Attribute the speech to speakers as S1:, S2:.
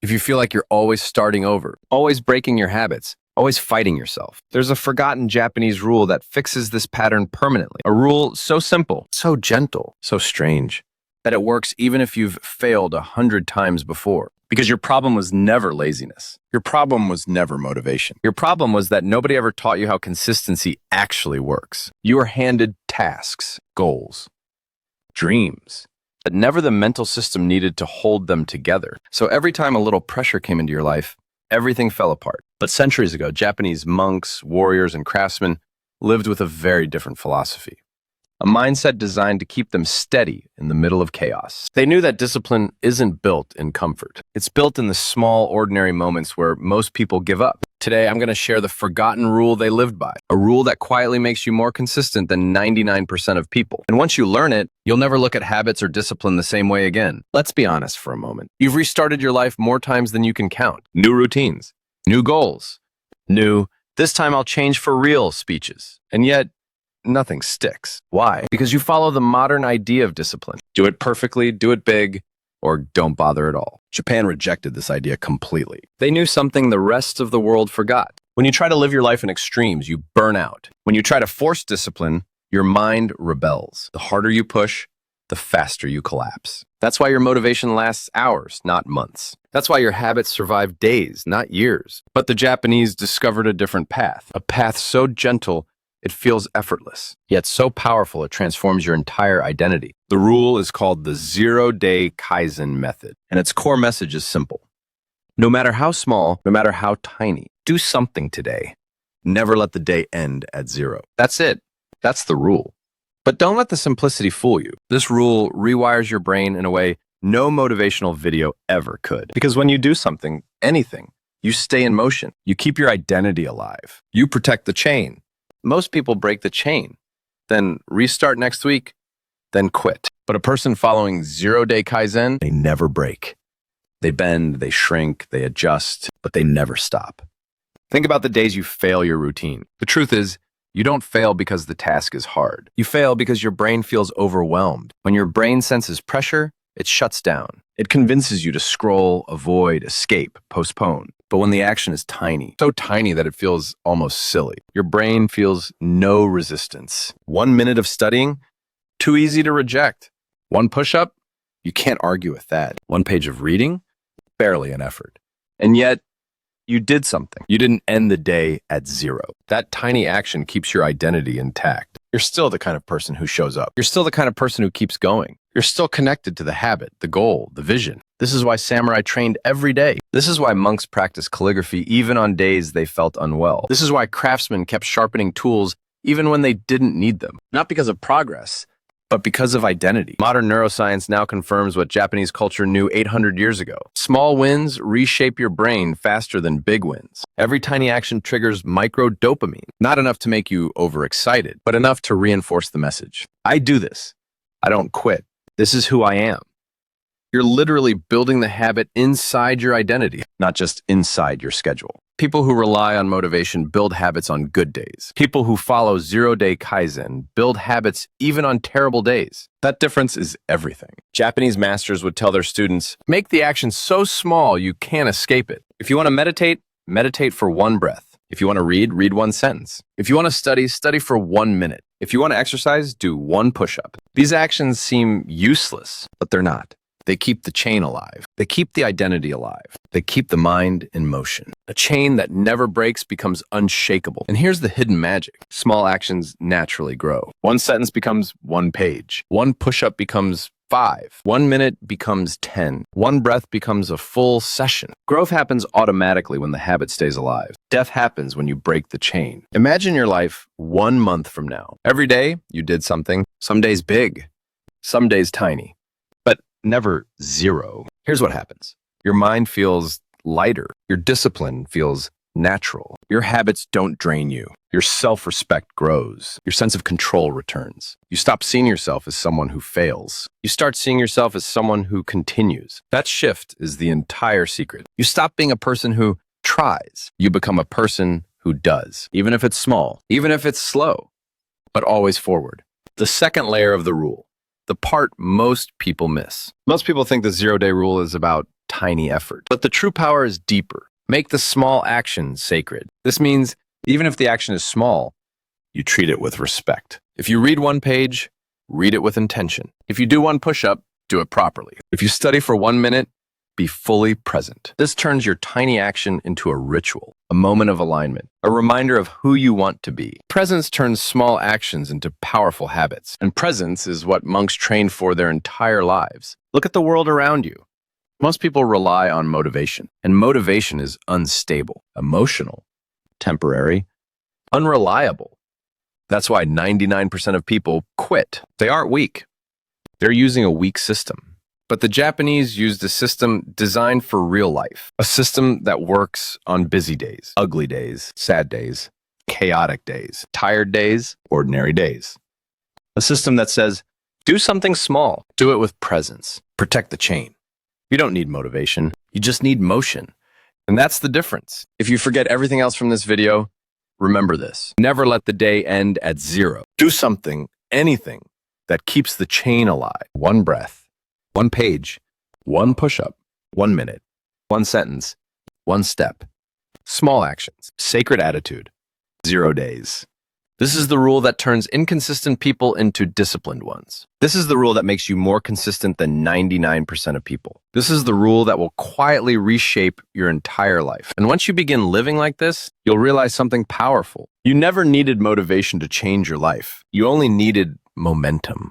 S1: if you feel like you're always starting over, always breaking your habits, always fighting yourself. There's a forgotten Japanese rule that fixes this pattern permanently. A rule so simple, so gentle, so strange, that it works even if you've failed 100 times before. Because your problem was never laziness. Your problem was never motivation. Your problem was that nobody ever taught you how consistency actually works. You were handed tasks, goals, dreams, but never the mental system needed to hold them together. So every time a little pressure came into your life, everything fell apart. But centuries ago, Japanese monks, warriors, and craftsmen lived with a very different philosophy. A mindset designed to keep them steady in the middle of chaos. They knew that discipline isn't built in comfort. It's built in the small, ordinary moments where most people give up. Today, I'm going to share the forgotten rule they lived by, a rule that quietly makes you more consistent than 99% of people. And once you learn it, you'll never look at habits or discipline the same way again. Let's be honest for a moment. You've restarted your life more times than you can count. New routines, new goals, new, this time I'll change for real speeches. And yet, nothing sticks. Why? Because you follow the modern idea of discipline. Do it perfectly, do it big, or don't bother at all. Japan rejected this idea completely. They knew something the rest of the world forgot. When you try to live your life in extremes, you burn out. When you try to force discipline, your mind rebels. The harder you push, the faster you collapse. That's why your motivation lasts hours, not months. That's why your habits survive days, not years. But the Japanese discovered a different path, a path so gentle it feels effortless, yet so powerful it transforms your entire identity. The rule is called the Zero-Day Kaizen method, and its core message is simple. No matter how small, no matter how tiny, do something today. Never let the day end at zero. That's it. That's the rule. But don't let the simplicity fool you. This rule rewires your brain in a way no motivational video ever could. Because when you do something, anything, you stay in motion. You keep your identity alive. You protect the chain. Most people break the chain, then restart next week, then quit. But a person following Zero-Day Kaizen, they never break. They bend, they shrink, they adjust, but they never stop. Think about the days you fail your routine. The truth is, you don't fail because the task is hard. You fail because your brain feels overwhelmed. When your brain senses pressure, it shuts down. It convinces you to scroll, avoid, escape, postpone. But when the action is tiny, so tiny that it feels almost silly, your brain feels no resistance. 1 minute of studying, too easy to reject. 1 push-up, you can't argue with that. 1 page of reading, barely an effort. And yet, you did something. You didn't end the day at zero. That tiny action keeps your identity intact. You're still the kind of person who shows up. You're still the kind of person who keeps going. You're still connected to the habit, the goal, the vision. This is why samurai trained every day. This is why monks practiced calligraphy even on days they felt unwell. This is why craftsmen kept sharpening tools even when they didn't need them. Not because of progress, but because of identity. Modern neuroscience now confirms what Japanese culture knew 800 years ago. Small wins reshape your brain faster than big wins. Every tiny action triggers micro-dopamine. Not enough to make you overexcited, but enough to reinforce the message. I do this. I don't quit. This is who I am. You're literally building the habit inside your identity, not just inside your schedule. People who rely on motivation build habits on good days. People who follow Zero-Day Kaizen build habits even on terrible days. That difference is everything. Japanese masters would tell their students, make the action so small you can't escape it. If you want to meditate, meditate for 1 breath. If you want to read, read 1 sentence. If you want to study, study for 1 minute. If you want to exercise, do 1 push-up. These actions seem useless, but they're not. They keep the chain alive. They keep the identity alive. They keep the mind in motion. A chain that never breaks becomes unshakable. And here's the hidden magic. Small actions naturally grow. 1 sentence becomes 1 page. 1 push-up becomes 5. 1 minute becomes 10. 1 breath becomes a full session. Growth happens automatically when the habit stays alive. Death happens when you break the chain. Imagine your life 1 month from now. Every day, you did something. Some days big, some days tiny. Never zero. Here's what happens. Your mind feels lighter. Your discipline feels natural. Your habits don't drain you. Your self-respect grows. Your sense of control returns. You stop seeing yourself as someone who fails. You start seeing yourself as someone who continues. That shift is the entire secret. You stop being a person who tries. You become a person who does, even if it's small, even if it's slow, but always forward. The second layer of the rule. The part most people miss. Most people think the zero-day rule is about tiny effort. But the true power is deeper. Make the small actions sacred. This means even if the action is small, you treat it with respect. If you read one page, read it with intention. If you do one push-up, do it properly. If you study for 1 minute, be fully present. This turns your tiny action into a ritual, a moment of alignment, a reminder of who you want to be. Presence turns small actions into powerful habits, and presence is what monks train for their entire lives. Look at the world around you. Most people rely on motivation, and motivation is unstable, emotional, temporary, unreliable. That's why 99% of people quit. They aren't weak. They're using a weak system. But the Japanese used a system designed for real life, a system that works on busy days, ugly days, sad days, chaotic days, tired days, ordinary days. A system that says, do something small, do it with presence, protect the chain. You don't need motivation, you just need motion. And that's the difference. If you forget everything else from this video, remember this. Never let the day end at zero. Do something, anything, that keeps the chain alive. One breath, one page, one push-up, 1 minute, one sentence, one step. Small actions, sacred attitude, 0 days. This is the rule that turns inconsistent people into disciplined ones. This is the rule that makes you more consistent than 99% of people. This is the rule that will quietly reshape your entire life. And once you begin living like this, you'll realize something powerful. You never needed motivation to change your life. You only needed momentum.